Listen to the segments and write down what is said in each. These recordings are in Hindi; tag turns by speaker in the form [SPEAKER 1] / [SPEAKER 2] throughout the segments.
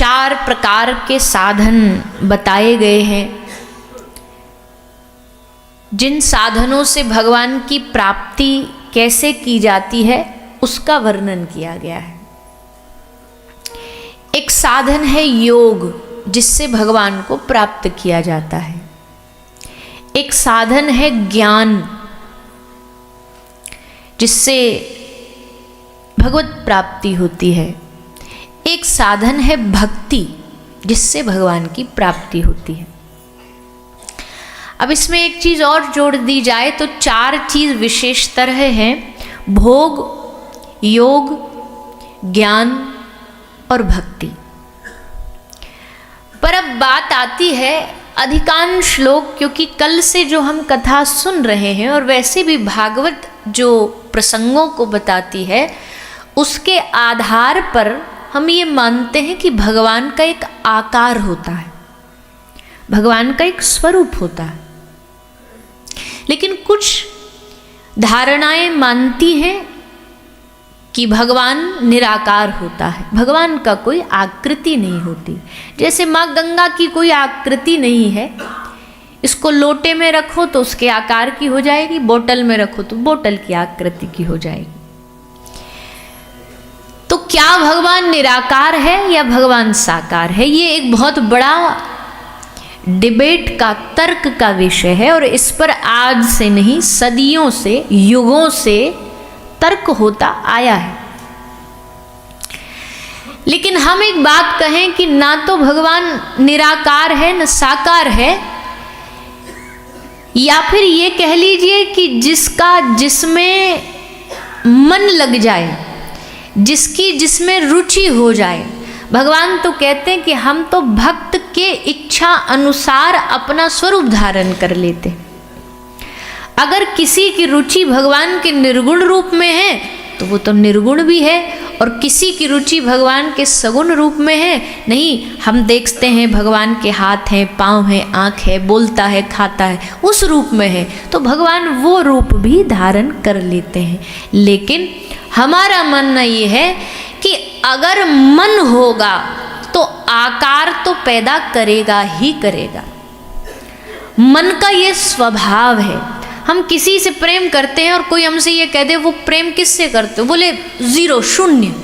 [SPEAKER 1] 4 प्रकार के साधन बताए गए हैं, जिन साधनों से भगवान की प्राप्ति कैसे की जाती है उसका वर्णन किया गया है। एक साधन है योग, जिससे भगवान को प्राप्त किया जाता है। एक साधन है ज्ञान, जिससे भगवत प्राप्ति होती है। एक साधन है भक्ति, जिससे भगवान की प्राप्ति होती है। अब इसमें एक चीज और जोड़ दी जाए तो 4 चीज विशेष तरह हैं: भोग, योग, ज्ञान और भक्ति। पर अब बात आती है, अधिकांश लोग, क्योंकि कल से जो हम कथा सुन रहे हैं और वैसे भी भागवत जो प्रसंगों को बताती है उसके आधार पर हम ये मानते हैं कि भगवान का एक आकार होता है, भगवान का एक स्वरूप होता है। लेकिन कुछ धारणाएं मानती हैं कि भगवान निराकार होता है, भगवान का कोई आकृति नहीं होती। जैसे माँ गंगा की कोई आकृति नहीं है, इसको लोटे में रखो तो उसके आकार की हो जाएगी, बोतल में रखो तो बोतल की आकृति की हो जाएगी। तो क्या भगवान निराकार है या भगवान साकार है, ये एक बहुत बड़ा डिबेट का, तर्क का विषय है। और इस पर आज से नहीं, सदियों से, युगों से तर्क होता आया है। लेकिन हम एक बात कहें कि ना तो भगवान निराकार है न साकार है, या फिर ये कह लीजिए कि जिसका जिसमें मन लग जाए, जिसकी जिसमें रुचि हो जाए। भगवान तो कहते हैं कि हम तो भक्त के इच्छा अनुसार अपना स्वरूप धारण कर लेते। अगर किसी की रुचि भगवान के निर्गुण रूप में है तो वो तो निर्गुण भी है, और किसी की रुचि भगवान के सगुण रूप में है, नहीं हम देखते हैं भगवान के हाथ हैं, पाँव हैं, आँख है, बोलता है, खाता है, उस रूप में है, तो भगवान वो रूप भी धारण कर लेते हैं। लेकिन हमारा मानना ये है कि अगर मन होगा तो आकार तो पैदा करेगा ही करेगा। मन का ये स्वभाव है। हम किसी से प्रेम करते हैं और कोई हमसे ये कह दे वो प्रेम किससे करते हो, बोले 0, शून्य,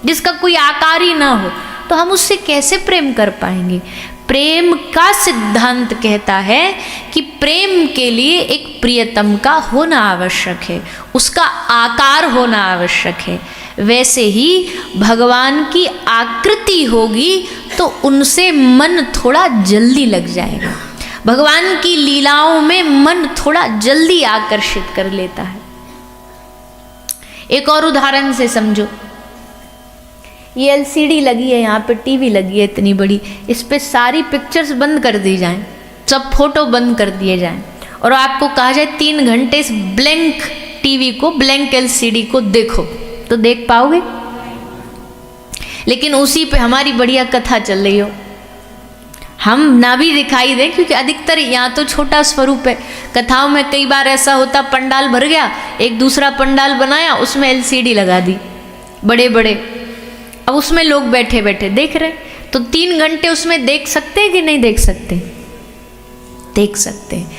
[SPEAKER 1] जिसका कोई आकार ही ना हो, तो हम उससे कैसे प्रेम कर पाएंगे। प्रेम का सिद्धांत कहता है कि प्रेम के लिए एक प्रियतम का होना आवश्यक है, उसका आकार होना आवश्यक है। वैसे ही भगवान की आकृति होगी तो उनसे मन थोड़ा जल्दी लग जाएगा। भगवान की लीलाओं में मन थोड़ा जल्दी आकर्षित कर लेता है। एक और उदाहरण से समझो, ये एलसीडी लगी है, यहाँ पे टीवी लगी है इतनी बड़ी, इस पे सारी पिक्चर्स बंद कर दी जाएं, सब फोटो बंद कर दिए जाएं, और आपको कहा जाए 3 घंटे इस ब्लैंक टीवी को, ब्लैंक एलसीडी को देखो, तो देख पाओगे? लेकिन उसी पे हमारी बढ़िया कथा चल रही हो, हम ना भी दिखाई दें, क्योंकि अधिकतर यहाँ तो छोटा स्वरूप है। कथाओं में कई बार ऐसा होता, पंडाल भर गया, एक दूसरा पंडाल बनाया, उसमें एलसीडी लगा दी बड़े बड़े, अब उसमें लोग बैठे बैठे देख रहे, तो 3 घंटे उसमें देख सकते हैं कि नहीं देख सकते? देख सकते हैं।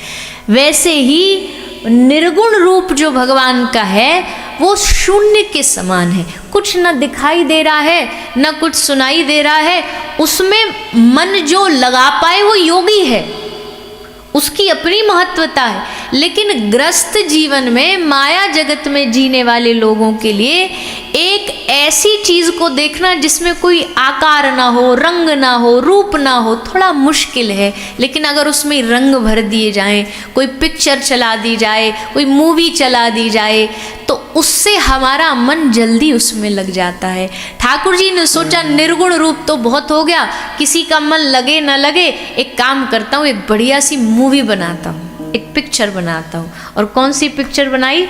[SPEAKER 1] वैसे ही निर्गुण रूप जो भगवान का है वो शून्य के समान है, कुछ न दिखाई दे रहा है न कुछ सुनाई दे रहा है, उसमें मन जो लगा पाए वो योगी है, उसकी अपनी महत्वता है। लेकिन ग्रस्त जीवन में, माया जगत में जीने वाले लोगों के लिए एक ऐसी चीज को देखना जिसमें कोई आकार ना हो, रंग ना हो, रूप ना हो, थोड़ा मुश्किल है। लेकिन अगर उसमें रंग भर दिए जाएं, कोई पिक्चर चला दी जाए, कोई मूवी चला दी जाए, तो उससे हमारा मन जल्दी उसमें लग जाता है। ठाकुर जी ने सोचा निर्गुण रूप तो बहुत हो गया, किसी का मन लगे ना लगे, एक काम करता हूँ, एक बढ़िया सी मूवी बनाता हूँ, एक पिक्चर बनाता हूँ। और कौन सी पिक्चर बनाई?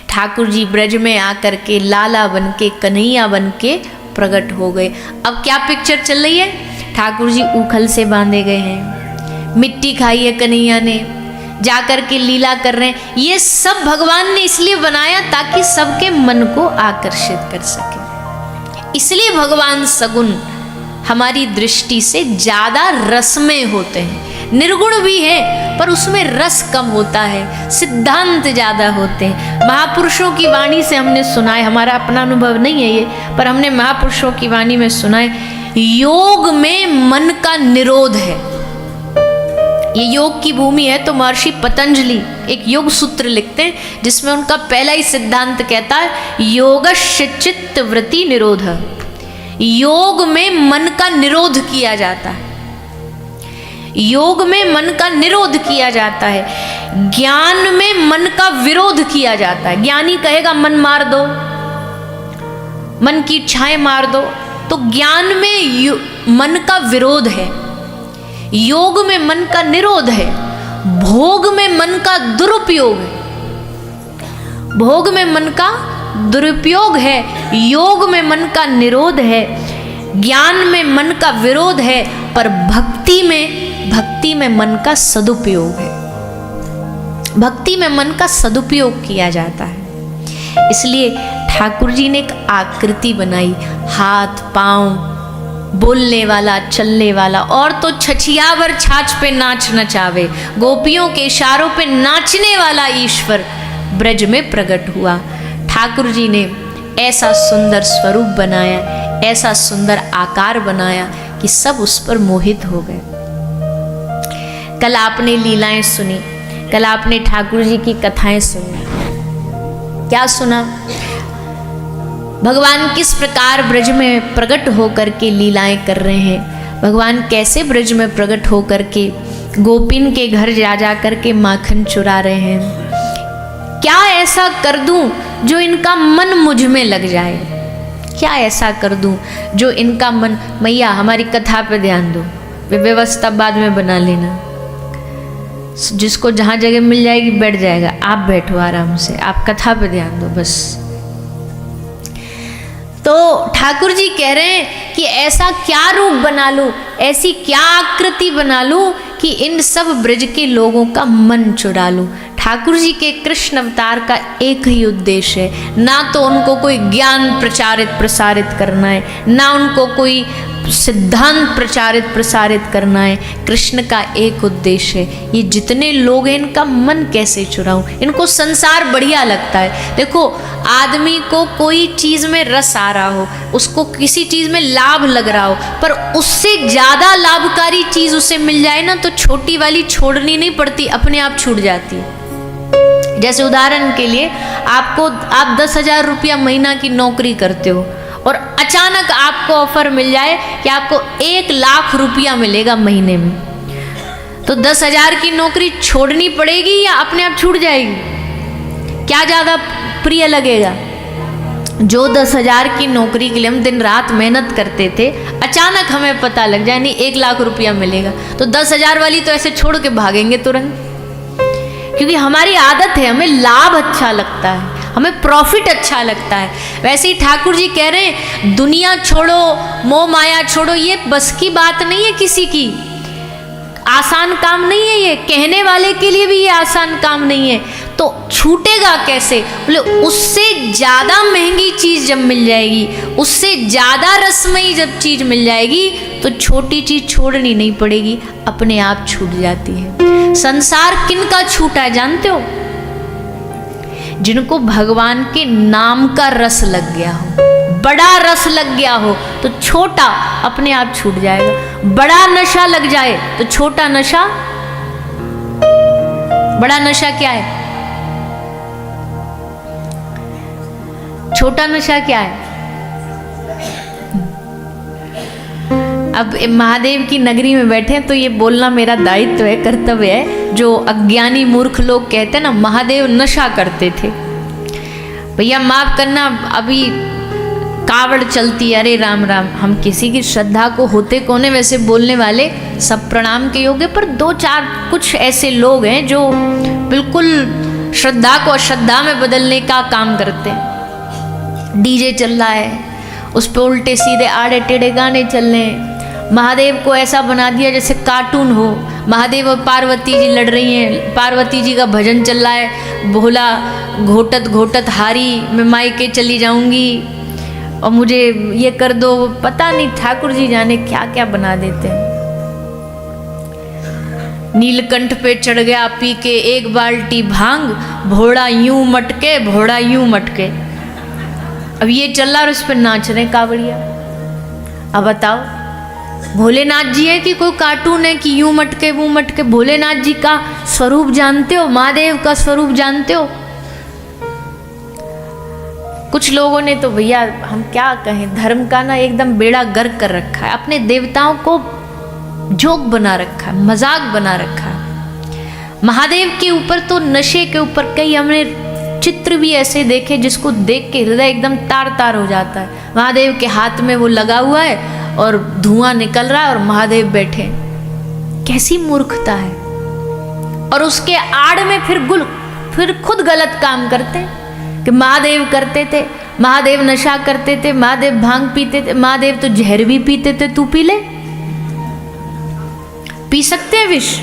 [SPEAKER 1] ठाकुर जी ब्रज में आकर के लाला बन के, कन्हैया बन के प्रकट हो गए। अब क्या पिक्चर चल रही है? ठाकुर जी उखल से बांधे गए हैं, मिट्टी खाई है कन्हैया ने, जाकर के लीला कर रहे हैं। ये सब भगवान ने इसलिए बनाया ताकि सबके मन को आकर्षित कर सके। इसलिए भगवान सगुण हमारी दृष्टि से ज़्यादा रसमय होते हैं। निर्गुण भी है पर उसमें रस कम होता है, सिद्धांत ज़्यादा होते हैं। महापुरुषों की वाणी से हमने सुना है, हमारा अपना अनुभव नहीं है ये, पर हमने महापुरुषों की वाणी में सुना है, योग में मन का निरोध है। ये योग की भूमि है। तो महर्षि पतंजलि एक योग सूत्र लिखते हैं जिसमें उनका पहला ही सिद्धांत कहता है योगस्य चित्त वृत्ति निरोध। योग में मन का निरोध किया जाता है, योग में मन का निरोध किया जाता है। ज्ञान में मन का विरोध किया जाता है। ज्ञानी कहेगा मन मार दो, मन की इच्छाएं मार दो, तो ज्ञान में मन का विरोध है, योग में मन का निरोध है, भोग में मन का दुरुपयोग है, भोग में मन का दुरुपयोग है, योग में मन का निरोध है, ज्ञान में मन का विरोध है, पर भक्ति में मन का सदुपयोग है। भक्ति में मन का सदुपयोग किया जाता है। इसलिए ठाकुर जी ने एक आकृति बनाई, हाथ पांव, बोलने वाला, चलने वाला, और तो छछियावर छाछ पे नाच नचावे, गोपियों के इशारों पे नाचने वाला ईश्वर ब्रज में प्रकट हुआ। ठाकुर जी ने ऐसा सुंदर स्वरूप बनाया, ऐसा सुंदर आकार बनाया कि सब उस पर मोहित हो गए। कल आपने लीलाएं सुनी, कल आपने ठाकुर जी की कथाएं सुनी। क्या सुना? भगवान किस प्रकार ब्रज में प्रकट होकर के लीलाएं कर रहे हैं, भगवान कैसे ब्रज में प्रकट होकर के गोपिन के घर जा जा कर के माखन चुरा रहे हैं। क्या ऐसा कर दूं जो इनका मन मुझ में लग जाए, क्या ऐसा कर दूं जो इनका मन। मैया हमारी कथा पे ध्यान दो, व्यवस्था बाद में बना लेना, जिसको जहाँ जगह मिल जाएगी बैठ जाएगा, आप बैठो आराम से, आप कथा पे ध्यान दो बस। तो ठाकुर जी कह रहे हैं कि ऐसा क्या रूप बना लूं, ऐसी क्या आकृति बना लूं कि इन सब ब्रज के लोगों का मन चुरा लूं। ठाकुर जी के कृष्ण अवतार का एक ही उद्देश्य है, ना तो उनको कोई ज्ञान प्रसारित करना है, ना उनको कोई सिद्धांत प्रसारित करना है। कृष्ण का एक उद्देश्य है, ये जितने लोग हैं इनका मन कैसे चुराऊं, इनको संसार बढ़िया लगता है। देखो आदमी को कोई चीज में रस आ रहा हो, उसको किसी चीज में लाभ लग रहा हो, पर उससे ज्यादा लाभकारी चीज उसे मिल जाए ना, तो छोटी वाली छोड़नी नहीं पड़ती, अपने आप छूट जाती है। जैसे उदाहरण के लिए आप 10,000 रुपया महीना की नौकरी करते हो और अचानक आपको ऑफर मिल जाए कि आपको 1 लाख रुपया मिलेगा महीने में, तो 10,000 की नौकरी छोड़नी पड़ेगी या अपने आप छूट जाएगी? क्या ज़्यादा प्रिय लगेगा? जो 10,000 की नौकरी के लिए हम दिन रात मेहनत करते थे, अचानक हमें पता लग जाए नहीं 1 लाख रुपया मिलेगा, तो 10,000 वाली तो ऐसे छोड़ के भागेंगे तुरंत, क्योंकि हमारी आदत है, हमें लाभ अच्छा लगता है, हमें प्रॉफिट अच्छा लगता है। वैसे ही ठाकुर जी कह रहे हैं दुनिया छोड़ो, मोह माया छोड़ो, ये बस की बात नहीं है किसी की, आसान काम नहीं है ये, कहने वाले के लिए भी ये आसान काम नहीं है। तो छूटेगा कैसे? बोले उससे ज़्यादा महंगी चीज़ जब मिल जाएगी, उससे ज़्यादा रसमयी जब चीज़ मिल जाएगी, तो छोटी चीज़ छोड़नी नहीं पड़ेगी, अपने आप छूट जाती है। संसार किनका छूटा है जानते हो? जिनको भगवान के नाम का रस लग गया हो, बड़ा रस लग गया हो, तो छोटा अपने आप छूट जाएगा। बड़ा नशा लग जाए तो छोटा नशा, बड़ा नशा क्या है? छोटा नशा क्या है? अब महादेव की नगरी में बैठे हैं तो ये बोलना मेरा दायित्व है, कर्तव्य है। जो अज्ञानी मूर्ख लोग कहते हैं ना महादेव नशा करते थे, भैया माफ करना, अभी कावड़ चलती, अरे राम राम, हम किसी की श्रद्धा को होते कोने वैसे बोलने वाले सब प्रणाम के योग्य, पर 2-4 कुछ ऐसे लोग हैं जो बिल्कुल श्रद्धा को अश्रद्धा में बदलने का काम करते हैं। डीजे चल रहा है, उस पर उल्टे सीधे आड़े टेढ़े गाने चल रहे हैं, महादेव को ऐसा बना दिया जैसे कार्टून हो, महादेव और पार्वती जी लड़ रही हैं, पार्वती जी का भजन चल रहा है, भोला घोटत घोटत हारी मैं मायके चली जाऊंगी, और मुझे ये कर दो, पता नहीं ठाकुर जी जाने क्या क्या बना देते हैं। नीलकंठ पे चढ़ गया पी के 1 बाल्टी भांग, भोड़ा यूं मटके, भोड़ा यूं मटके। अब ये चल रहा और उस पर नाच रहे कावड़िया। अब बताओ, भोलेनाथ जी है कि कोई कार्टून है कि यूं मटके वो मटके? भोलेनाथ जी का स्वरूप जानते हो? महादेव का स्वरूप जानते हो? कुछ लोगों ने तो भैया हम क्या कहें, धर्म का ना एकदम बेड़ा गर्क कर रखा है, अपने देवताओं को जोक बना रखा है, मजाक बना रखा है। महादेव के ऊपर तो नशे के ऊपर कई हमने चित्र भी ऐसे देखे जिसको देख के हृदय एकदम तार तार हो जाता है। महादेव के हाथ में वो लगा हुआ है और धुआं निकल रहा है और महादेव बैठे। कैसी मूर्खता है। और उसके आड़ में फिर खुद गलत काम करते कि महादेव करते थे, महादेव नशा करते थे, महादेव भांग पीते थे, महादेव तो जहर भी पीते थे, तू पी ले। पी सकते हैं, विष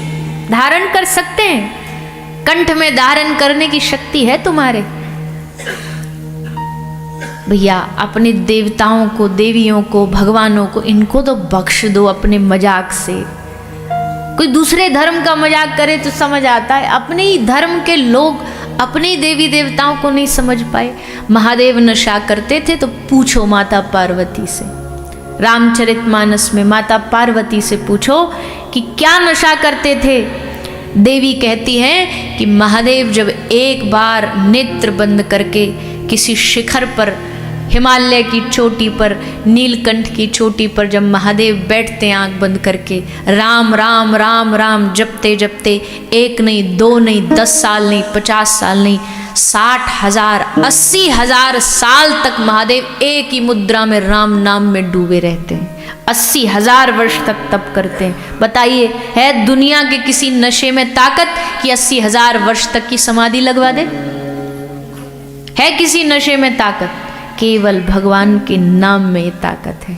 [SPEAKER 1] धारण कर सकते हैं, कंठ में धारण करने की शक्ति है तुम्हारे। भैया अपने देवताओं को, देवियों को, भगवानों को, इनको तो बख्श दो अपने मजाक से। कोई दूसरे धर्म का मजाक करे तो समझ आता है, अपने ही धर्म के लोग अपने देवी देवताओं को नहीं समझ पाए। महादेव नशा करते थे तो पूछो माता पार्वती से, रामचरितमानस में माता पार्वती से पूछो कि क्या नशा करते थे। देवी कहती हैं कि महादेव जब एक बार नेत्र बंद करके किसी शिखर पर, हिमालय की चोटी पर, नीलकंठ की चोटी पर जब महादेव बैठते हैं आंख बंद करके, राम राम राम राम जपते जपते 1 नहीं 2 नहीं 10 साल नहीं 50 साल नहीं 60,000 80,000 साल तक महादेव एक ही मुद्रा में राम नाम में डूबे रहते हैं। 80,000 वर्ष तक तप करते हैं। बताइए, है दुनिया के किसी नशे में ताकत कि 80,000 वर्ष तक की समाधि लगवा दे? है किसी नशे में ताकत? केवल भगवान के नाम में ताकत है।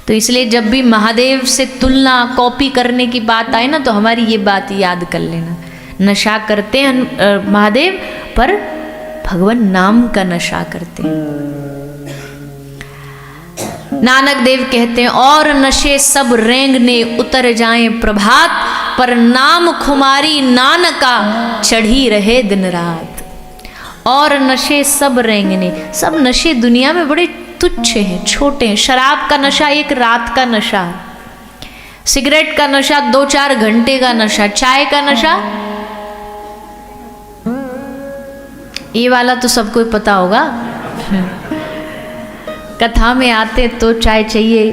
[SPEAKER 1] तो इसलिए जब भी महादेव से तुलना, कॉपी करने की बात आए ना, तो हमारी ये बात याद कर लेना। नशा करते हैं महादेव, पर भगवान नाम का नशा करते हैं। नानक देव कहते हैं, और नशे सब रेंगने उतर जाएं प्रभात, पर नाम खुमारी नानका चढ़ी रहे दिन रात। और नशे सब रेंगने, सब नशे दुनिया में बड़े तुच्छ हैं, छोटे हैं। शराब का नशा एक रात का नशा, सिगरेट का नशा 2-4 घंटे का नशा, चाय का नशा ये वाला तो सबको पता होगा। कथा में आते तो चाय चाहिए,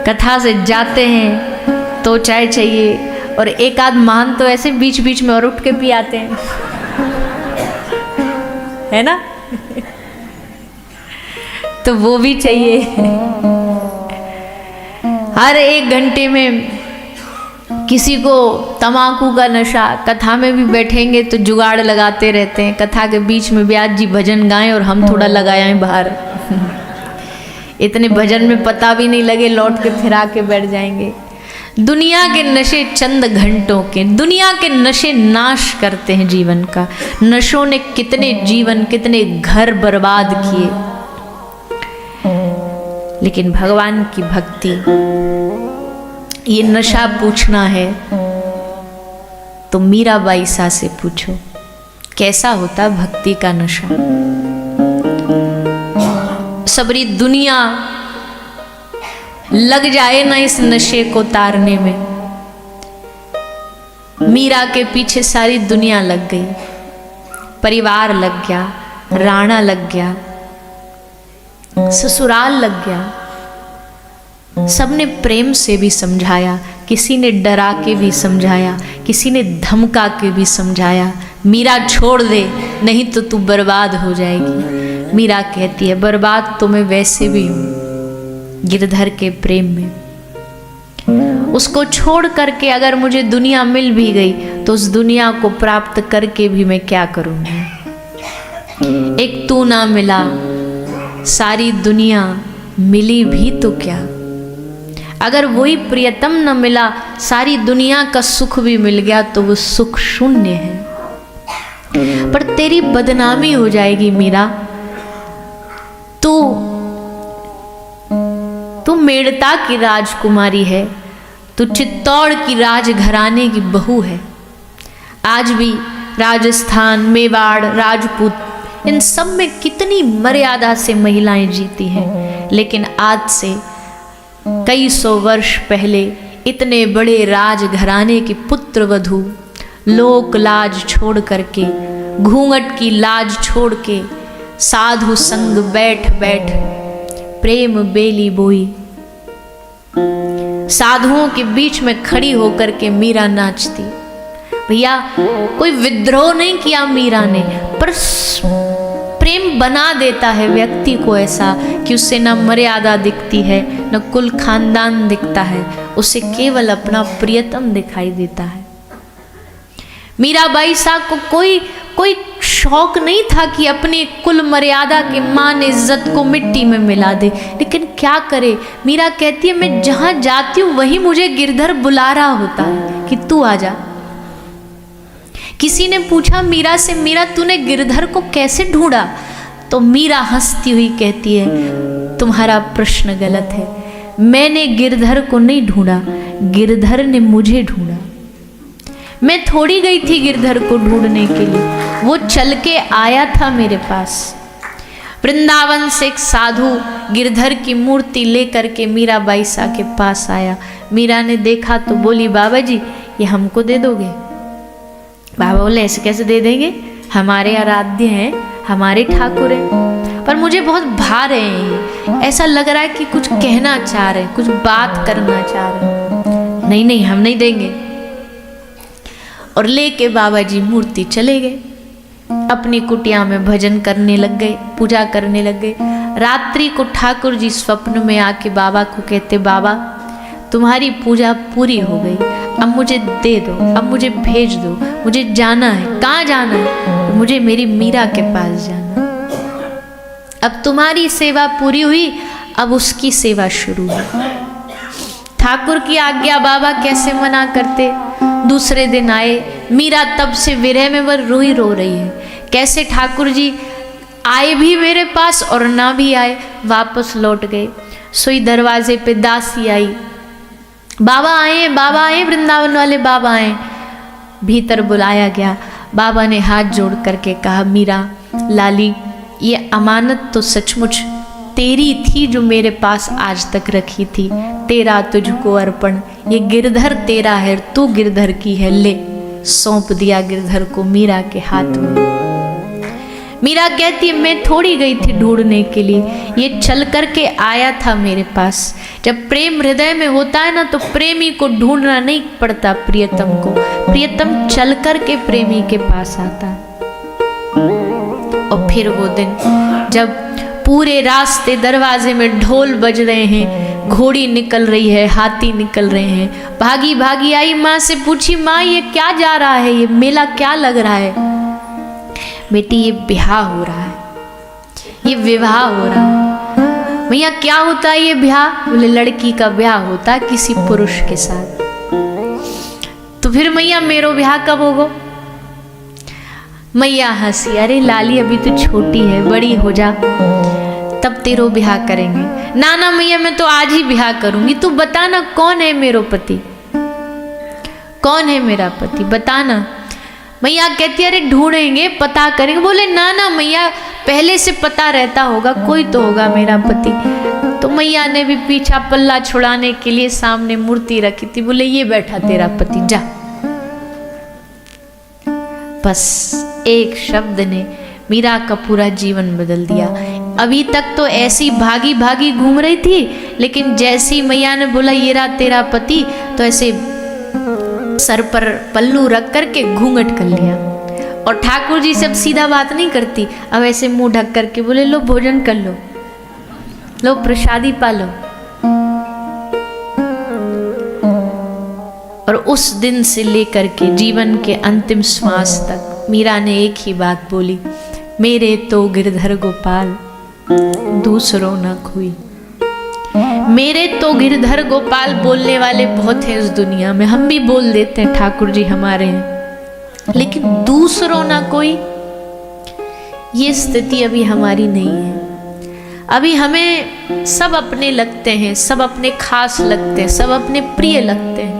[SPEAKER 1] कथा से जाते हैं तो चाय चाहिए, और एक आध महान तो ऐसे बीच बीच में और उठ के पी आते हैं, है ना? तो वो भी चाहिए। हर 1 घंटे में किसी को तम्बाकू का नशा, कथा में भी बैठेंगे तो जुगाड़ लगाते रहते हैं। कथा के बीच में व्यास जी भजन गाएं और हम थोड़ा लगाएं बाहर। इतने भजन में पता भी नहीं लगे, लौट के फिर आके बैठ जाएंगे। दुनिया के नशे चंद घंटों के, दुनिया के नशे नाश करते हैं जीवन का। नशों ने कितने जीवन, कितने घर बर्बाद किए। लेकिन भगवान की भक्ति, ये नशा पूछना है तो मीराबाई सा से पूछो, कैसा होता भक्ति का नशा। सबरी दुनिया लग जाए ना इस नशे को तारने में। मीरा के पीछे सारी दुनिया लग गई, परिवार लग गया, राणा लग गया, ससुराल लग गया। सबने प्रेम से भी समझाया, किसी ने डरा के भी समझाया, किसी ने धमका के भी समझाया, मीरा छोड़ दे नहीं तो तू बर्बाद हो जाएगी। मीरा कहती है, बर्बाद तो मैं वैसे भी हूं गिरधर के प्रेम में। उसको छोड़ करके अगर मुझे दुनिया मिल भी गई तो उस दुनिया को प्राप्त करके भी मैं क्या करूंगी। एक तू ना मिला, सारी दुनिया मिली भी तो क्या। अगर वही प्रियतम न मिला, सारी दुनिया का सुख भी मिल गया तो वो सुख शून्य है। पर तेरी बदनामी हो जाएगी मीरा। तू तू मेड़ता की राजकुमारी है, तू चित्तौड़ की राजघराने की बहू है। आज भी राजस्थान, मेवाड़, राजपूत इन सब में कितनी मर्यादा से महिलाएं जीती हैं, लेकिन आज से कई सौ वर्ष पहले इतने बड़े राजघराने की पुत्र वधू लोक लाज छोड़ करके, घूंघट की लाज छोड़ के साधु संग बैठ बैठ प्रेम बेली बोई। साधुओं के बीच में खड़ी होकर के मीरा नाचती। भैया कोई विद्रोह नहीं किया मीरा ने, पर प्रेम बना देता है व्यक्ति को ऐसा कि उससे न मर्यादा दिखती है, न कुल खानदान दिखता है, उसे केवल अपना प्रियतम दिखाई देता है। मीराबाई साहब को कोई शौक नहीं था कि अपने कुल मर्यादा के मान इज्जत को मिट्टी में मिला दे, लेकिन क्या करे। मीरा कहती है मैं जहां जाती हूं वहीं मुझे गिरधर बुला रहा होता है कि तू आ जा। किसी ने पूछा मीरा से, मीरा तूने गिरधर को कैसे ढूंढा? तो मीरा हंसती हुई कहती है तुम्हारा प्रश्न गलत है, मैंने गिरधर को नहीं ढूंढा, गिरधर ने मुझे ढूंढा। मैं थोड़ी गई थी गिरधर को ढूंढने के लिए, वो चल के आया था मेरे पास। वृंदावन से एक साधु गिरधर की मूर्ति लेकर के मीराबाई सा के पास आया। मीरा ने देखा तो बोली बाबा जी ये हमको दे दोगे? बाबा बोले ऐसे कैसे दे देंगे, हमारे आराध्य हैं, हमारे ठाकुर हैं, पर मुझे बहुत भा रहे हैं, ऐसा लग रहा है कि कुछ कहना चाह रहे हैं, कुछ बात करना चाह रहे हैं। नहीं नहीं हम नहीं देंगे। और लेके बाबा जी मूर्ति चले गए, अपनी कुटिया में भजन करने लग गए, पूजा करने लग गए। रात्रि को ठाकुर जी स्वप्न में आके बाबा को कहते बाबा तुम्हारी पूजा पूरी हो गई, अब मुझे दे दो, अब मुझे भेज दो, मुझे जाना है। कहाँ जाना है? तो मुझे मेरी मीरा के पास जाना। अब तुम्हारी सेवा पूरी हुई, अब उसकी सेवा शुरू है। ठाकुर की आज्ञा बाबा कैसे मना करते। दूसरे दिन आए, मीरा तब से विरह में वह रो रही है। कैसे ठाकुर जी आए भी मेरे पास और ना भी आए, वापस लौट गए। सुई दरवाजे पे दासी आई, बाबा आए, वृंदावन वाले बाबा आए। भीतर बुलाया गया। बाबा ने हाथ जोड़ करके कहा मीरा लाली ये अमानत तो सचमुच तेरी थी जो मेरे पास आज तक रखी थी, तेरा तुझको अर्पण, ये गिरधर तेरा है, तू गिरधर की है, ले। सौंप दिया गिरधर को मीरा के हाथ में। मीरा कहती है मैं थोड़ी गई थी ढूंढने के लिए, ये चल करके आया था मेरे पास। जब प्रेम हृदय में होता है ना तो प्रेमी को ढूंढना नहीं पड़ता, प्रियतम को, प्रियतम चल करके प्रेमी के पास आता है। और फिर वो दिन जब पूरे रास्ते दरवाजे में ढोल बज रहे हैं, घोड़ी निकल रही है, हाथी निकल रहे हैं, भागी भागी आई, माँ से पूछी माँ ये क्या जा रहा है, ये मेला क्या लग रहा है? बेटी ये ब्याह हो रहा है, ये विवाह हो रहा है। भैया क्या होता है ये ब्याह? बोले लड़की का ब्याह होता है किसी पुरुष के साथ। तो फिर मैया मेरो ब्याह कब होगा? मैया हंसी, अरे लाली अभी तो छोटी है, बड़ी हो जा तब तेरो ब्याह करेंगे। ना ना मैया मैं तो आज ही ब्याह करूंगी, तू बताना कौन है मेरो पति, कौन है मेरा पति बताना। मैया कहती अरे ढूंढेंगे, पता करेंगे। बोले ना ना मैया पहले से पता रहता होगा, कोई तो होगा मेरा पति। तो मैया ने भी पीछा पल्ला छुड़ाने के लिए सामने मूर्ति रखी थी, बोले ये बैठा तेरा पति, जा। बस एक शब्द ने मीरा का पूरा जीवन बदल दिया। अभी तक तो ऐसी भागी भागी घूम रही थी, लेकिन जैसी मैया ने बोला ये रहा तेरा पति, तो ऐसे सर पर पल्लू रख करके घूंघट कर लिया। और ठाकुर जी से अब सीधा बात नहीं करती, अब ऐसे मुंह ढक करके बोले लो भोजन कर लो, लो प्रसादी पा लो। और उस दिन से लेकर के जीवन के अंतिम श्वास तक मीरा ने एक ही बात बोली, मेरे तो गिरधर गोपाल दूसरों न कोई। मेरे तो गिरधर गोपाल बोलने वाले बहुत हैं इस दुनिया में, हम भी बोल देते हैं ठाकुर जी हमारे हैं, लेकिन दूसरों ना कोई, ये स्थिति अभी हमारी नहीं है। अभी हमें सब अपने लगते हैं, सब अपने खास लगते हैं, सब अपने प्रिय लगते हैं,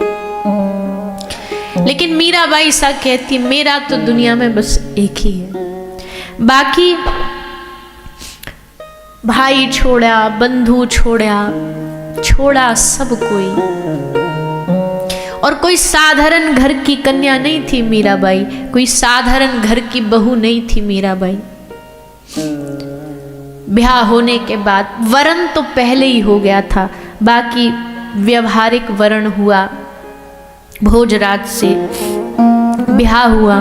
[SPEAKER 1] लेकिन मीराबाई सा कहती मेरा तो दुनिया में बस एक ही है। बाकी भाई छोड़ा, बंधु छोड़ा सब कोई। और कोई साधारण घर की कन्या नहीं थी मीराबाई, कोई साधारण घर की बहू नहीं थी मीराबाई। ब्याह होने के बाद वरण तो पहले ही हो गया था, बाकी व्यवहारिक वरण हुआ, भोजराज से ब्याह हुआ।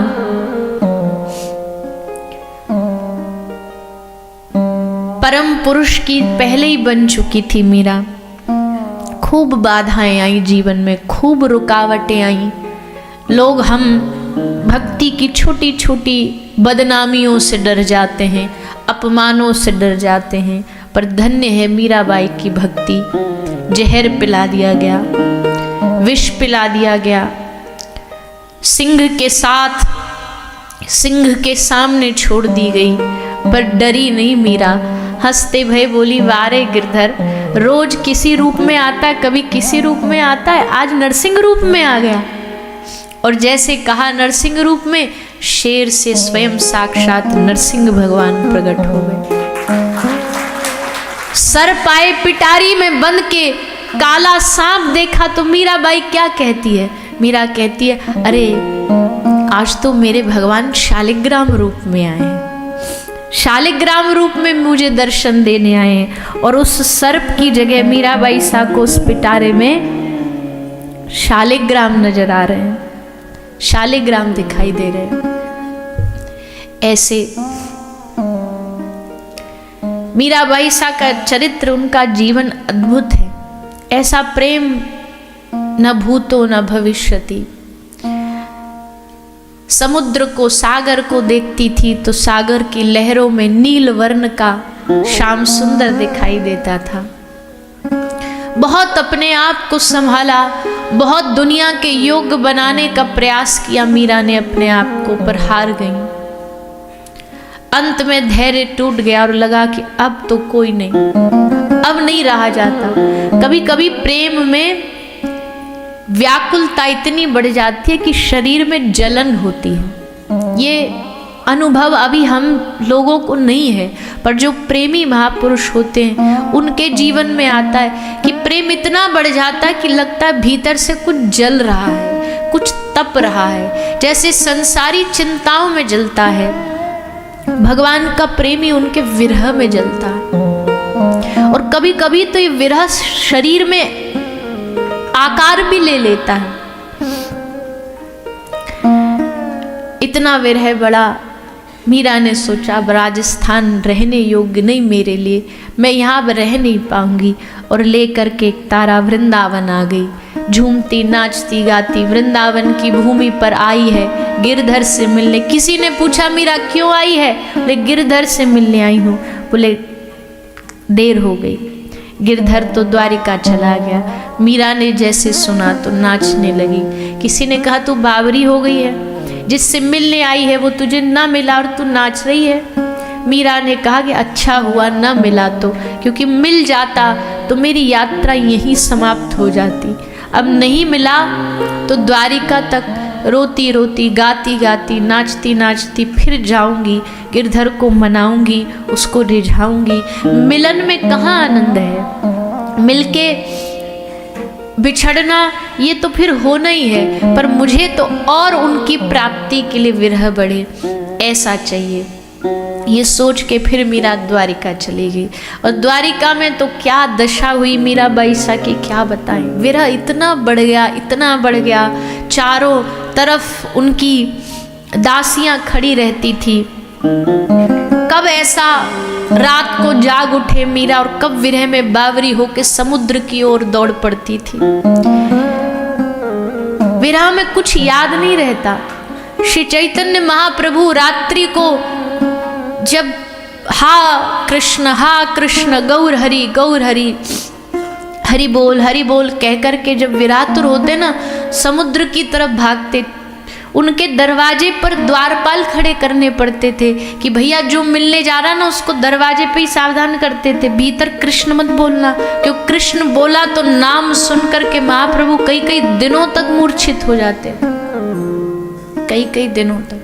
[SPEAKER 1] परम पुरुष की पहले ही बन चुकी थी मीरा। खूब बाधाएं आई जीवन में, खूब रुकावटें आई। लोग हम भक्ति की छोटी छोटी बदनामियों से डर जाते हैं, अपमानों से डर जाते हैं, पर धन्य है मीराबाई की भक्ति। जहर पिला दिया गया, विष पिला दिया गया, सिंह के साथ सिंह के सामने छोड़ दी गई, पर डरी नहीं मीरा। हंसते भय बोली वारे गिरधर, रोज किसी रूप में आता है, कभी किसी रूप में आता है, आज नरसिंह रूप में आ गया। और जैसे कहा नरसिंह रूप में, शेर से स्वयं साक्षात नरसिंह भगवान प्रकट हो गए। सर पाए पिटारी में बंद के काला सांप देखा तो मीराबाई क्या कहती है? मीरा कहती है अरे आज तो मेरे भगवान शालिग्राम रूप में आए हैं, शालिग्राम रूप में मुझे दर्शन देने आए हैं। और उस सर्प की जगह मीराबाई सा को उस पिटारे में शालिग्राम नजर आ रहे हैं, शालिग्राम दिखाई दे रहे हैं। ऐसे मीराबाई सा का चरित्र, उनका जीवन अद्भुत है। ऐसा प्रेम न भूतो न भविष्यति। समुद्र को, सागर को देखती थी तो सागर की लहरों में नील वर्ण का श्याम सुंदर दिखाई देता था। बहुत अपने आप को संभाला, बहुत दुनिया के योग्य बनाने का प्रयास किया मीरा ने अपने आप को, पर हार गई। अंत में धैर्य टूट गया और लगा कि अब तो कोई नहीं, अब नहीं रहा जाता। कभी कभी प्रेम में व्याकुलता इतनी बढ़ जाती है कि शरीर में जलन होती है। ये अनुभव अभी हम लोगों को नहीं है, पर जो प्रेमी महापुरुष होते हैं उनके जीवन में आता है कि प्रेम इतना बढ़ जाता है कि लगता है भीतर से कुछ जल रहा है, कुछ तप रहा है, जैसे संसारी चिंताओं में जलता है, भगवान का प्रेमी उनके विरह में जलता है। और कभी कभी तो ये विरह शरीर में आकार भी ले लेता है। इतना विरह बड़ा, मीरा ने सोचा अब राजस्थान रहने योग्य नहीं मेरे लिए, मैं यहाँ रह नहीं पाऊंगी। और लेकर के एक तारा वृंदावन आ गई, झूमती नाचती गाती वृंदावन की भूमि पर आई है गिरधर से मिलने। किसी ने पूछा मीरा क्यों आई है? बोले गिरधर से मिलने आई हूँ। बोले देर हो गई, गिरधर तो द्वारिका चला गया। मीरा ने जैसे सुना तो नाचने लगी। किसी ने कहा तू बावरी हो गई है, जिससे मिलने आई है वो तुझे ना मिला और तू नाच रही है। मीरा ने कहा कि अच्छा हुआ ना मिला तो, क्योंकि मिल जाता तो मेरी यात्रा यहीं समाप्त हो जाती। अब नहीं मिला तो द्वारिका तक रोती रोती, गाती गाती, नाचती नाचती फिर जाऊंगी, गिरधर को मनाऊंगी, उसको रिझाऊंगी। मिलन में कहाँ आनंद है? मिलके बिछड़ना ये तो फिर होना ही है, पर मुझे तो और उनकी प्राप्ति के लिए विरह बढ़े ऐसा चाहिए। ये सोच के फिर मीरा द्वारिका चली गई। और द्वारिका में तो क्या दशा हुई मीराबाई सा की क्या बताएं। विरह इतना बढ़ गया, इतना बढ़ गया, चारों तरफ उनकी दासियां खड़ी रहती थी। कब ऐसा रात को जाग उठे मीरा और कब विरह में बावरी होकर समुद्र की ओर दौड़ पड़ती थी। विरह में कुछ याद नहीं रहता। श्री चैतन्य महाप्रभु रात्रि को जब हा कृष्ण गौर हरि हरि बोल कह कर के जब विरातुर होते ना, समुद्र की तरफ भागते, उनके दरवाजे पर द्वारपाल खड़े करने पड़ते थे कि भैया जो मिलने जा रहा ना उसको दरवाजे पे ही सावधान करते थे, भीतर कृष्ण मत बोलना, क्योंकि कृष्ण बोला तो नाम सुन करके महाप्रभु कई कई दिनों तक मूर्छित हो जाते, कई कई दिनों तक।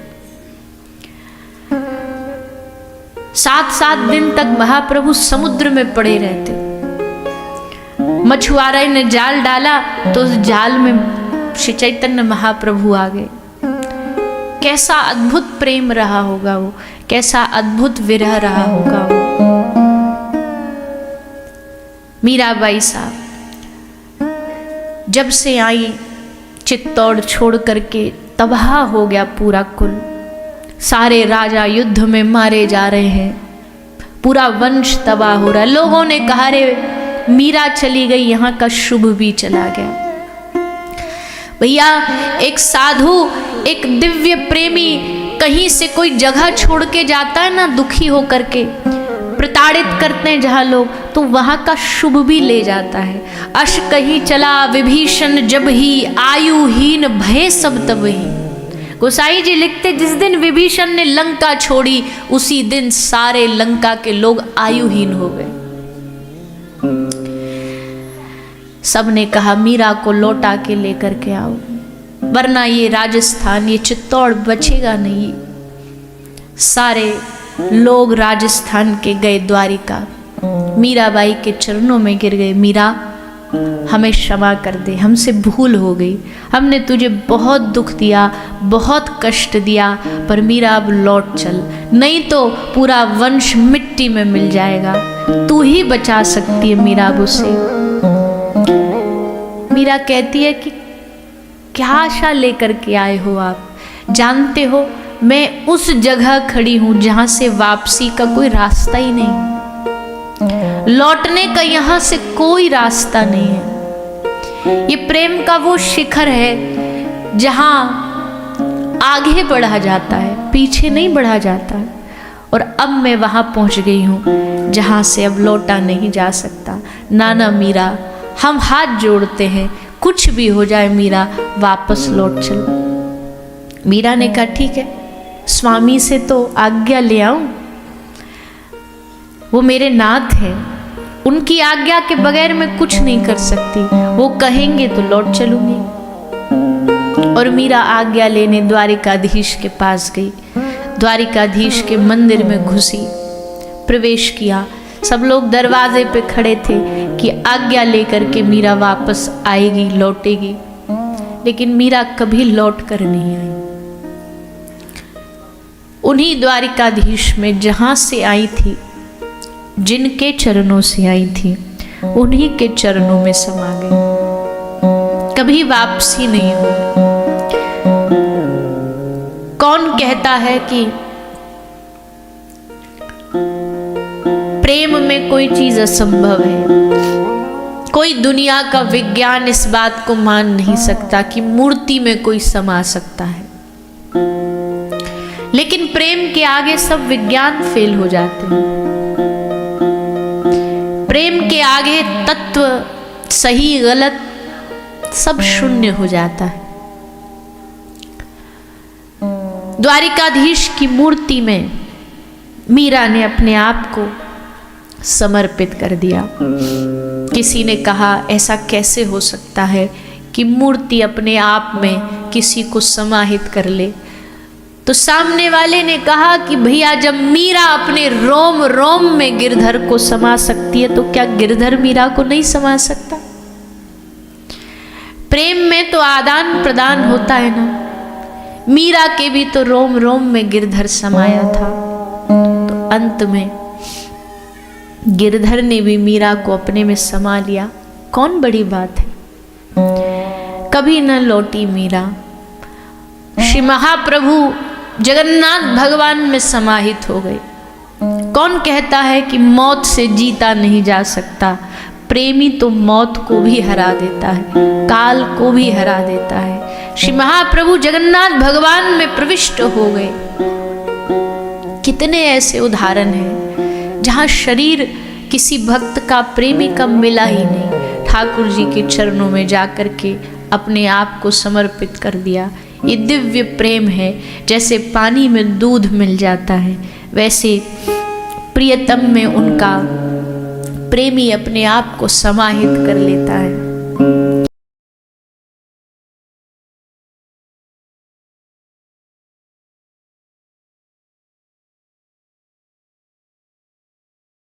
[SPEAKER 1] 7-7 दिन तक महाप्रभु समुद्र में पड़े रहते। मछुआरे ने जाल डाला तो उस जाल में श्री चैतन्य महाप्रभु आ गए। कैसा अद्भुत प्रेम रहा होगा वो, कैसा अद्भुत विरह रहा होगा वो। मीराबाई साहब जब से आई चित्तौड़ छोड़ करके तबाह हो गया पूरा कुल, सारे राजा युद्ध में मारे जा रहे हैं, पूरा वंश तबाह हो रहा है। लोगों ने कहा रे मीरा चली गई, यहाँ का शुभ भी चला गया। भैया एक साधु, एक दिव्य प्रेमी कहीं से कोई जगह छोड़ के जाता है ना, दुखी होकर के, प्रताड़ित करते हैं जहाँ लोग, तो वहाँ का शुभ भी ले जाता है। अश कहीं चला विभीषण जब ही, आयुहीन भय सब तब ही। गोसाई जी लिखते जिस दिन विभीषण ने लंका छोड़ी उसी दिन सारे लंका के लोग आयुहीन हो गए। सबने कहा मीरा को लौटा के लेकर के आओ, वरना ये राजस्थान, ये चित्तौड़ बचेगा नहीं। सारे लोग राजस्थान के गए द्वारिका, मीराबाई के चरणों में गिर गए। मीरा हमें क्षमा कर दे, हमसे भूल हो गई, हमने तुझे बहुत दुख दिया, बहुत कष्ट दिया, पर मीरा अब लौट चल, नहीं तो पूरा वंश मिट्टी में मिल जाएगा। तू ही बचा सकती है मीरा अब उसे। मीरा कहती है कि क्या आशा लेकर के आए हो आप? जानते हो मैं उस जगह खड़ी हूं जहां से वापसी का कोई रास्ता ही नहीं, लौटने का यहां से कोई रास्ता नहीं है। ये प्रेम का वो शिखर है जहां आगे बढ़ा जाता है, पीछे नहीं बढ़ा जाता है। और अब मैं वहां पहुंच गई हूं जहां से अब लौटा नहीं जा सकता। नाना मीरा, हम हाथ जोड़ते हैं, कुछ भी हो जाए मीरा, वापस लौट चलो। मीरा ने कहा ठीक है, स्वामी से तो आज्ञा ले आऊं, वो मेरे नाथ हैं, उनकी आज्ञा के बगैर मैं कुछ नहीं कर सकती, वो कहेंगे तो लौट चलूंगी। और मीरा आज्ञा लेने द्वारिकाधीश के पास गई, द्वारिकाधीश के मंदिर में घुसी, प्रवेश किया। सब लोग दरवाजे पे खड़े थे कि आज्ञा लेकर के मीरा वापस आएगी, लौटेगी, लेकिन मीरा कभी लौट कर नहीं आई। उन्हीं द्वारिकाधीश में जहां से आई थी, जिनके चरणों से आई थी, उन्हीं के चरणों में समा गई, कभी वापसी नहीं हुई। कौन कहता है कि प्रेम में कोई चीज असंभव है? कोई दुनिया का विज्ञान इस बात को मान नहीं सकता कि मूर्ति में कोई समा सकता है, लेकिन प्रेम के आगे सब विज्ञान फेल हो जाते हैं। प्रेम के आगे तत्व, सही गलत सब शून्य हो जाता है। द्वारिकाधीश की मूर्ति में मीरा ने अपने आप को समर्पित कर दिया। किसी ने कहा ऐसा कैसे हो सकता है कि मूर्ति अपने आप में किसी को समाहित कर ले? तो सामने वाले ने कहा कि भैया जब मीरा अपने रोम रोम में गिरधर को समा सकती है तो क्या गिरधर मीरा को नहीं समा सकता? प्रेम में तो आदान प्रदान होता है ना। मीरा के भी तो रोम रोम में गिरधर समाया था, तो अंत में गिरधर ने भी मीरा को अपने में समा लिया। कौन बड़ी बात है? कभी न लौटी मीरा। श्री महाप्रभु जगन्नाथ भगवान में समाहित हो गए। कौन कहता है कि मौत से जीता नहीं जा सकता? प्रेमी तो मौत को भी हरा देता है, काल को भी हरा देता है। श्री महाप्रभु जगन्नाथ भगवान में प्रविष्ट हो गए। कितने ऐसे उदाहरण हैं जहां शरीर किसी भक्त का, प्रेमी का मिला ही नहीं, ठाकुर जी के चरणों में जाकर के अपने आप को समर्पित कर दिया। ये दिव्य प्रेम है। जैसे पानी में दूध मिल जाता है, वैसे प्रियतम में उनका प्रेमी अपने आप को समाहित कर लेता है।